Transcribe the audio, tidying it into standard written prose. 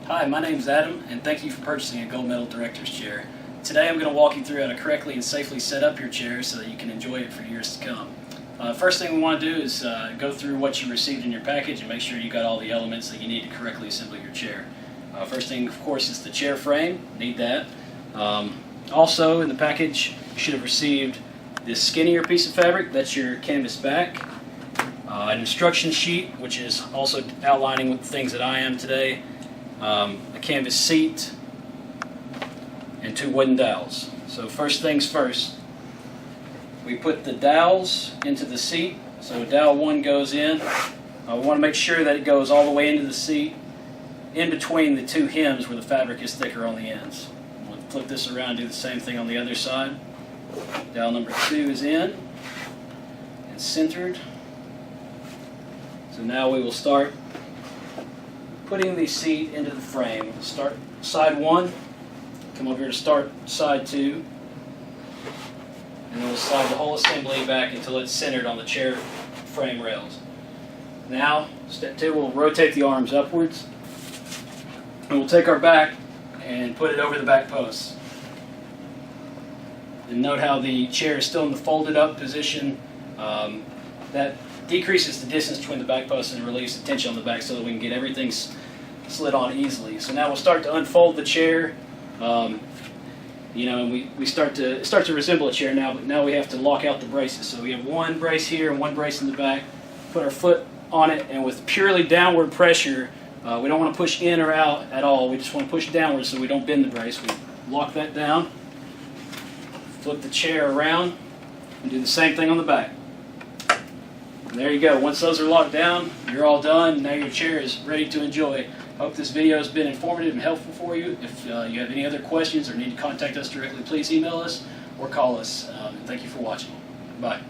Hi, my name is Adam, and thank you for purchasing a Gold Medal Director's Chair. Today I'm going to walk you through how to correctly and safely set up your chair so that you can enjoy it for years to come. First thing we want to do is go through what you received in your package and make sure you got all the elements that you need to correctly assemble your chair. First thing, of course, is the chair frame. Need that. Also, in the package, you should have received this skinnier piece of fabric. That's your canvas back. An instruction sheet, which is also outlining the things that I am today. A canvas seat, and 2 wooden dowels. So first things first, we put the dowels into the seat. So dowel 1 goes in. We want to make sure that it goes all the way into the seat, in between the 2 hems where the fabric is thicker on the ends. We'll flip this around and do the same thing on the other side. Dowel number 2 is in and centered. So now we will start putting the seat into the frame. We'll start side 1, come over here to start side 2, and then we'll slide the whole assembly back until it's centered on the chair frame rails. Now, step 2, we'll rotate the arms upwards, and we'll take our back and put it over the back posts. And note how the chair is still in the folded up position. That decreases the distance between the back posts and relieves the tension on the back so that we can get everything slid on easily. So now we'll start to unfold the chair. And we start to resemble a chair now, but now we have to lock out the braces. So we have 1 brace here and 1 brace in the back. Put our foot on it, and with purely downward pressure, we don't want to push in or out at all. We just want to push downward so we don't bend the brace. We lock that down, flip the chair around, and do the same thing on the back. And there you go. Once those are locked down, you're all done. Now your chair is ready to enjoy. Hope this video has been informative and helpful for you. If you have any other questions or need to contact us directly, please email us or call us. Thank you for watching. Bye.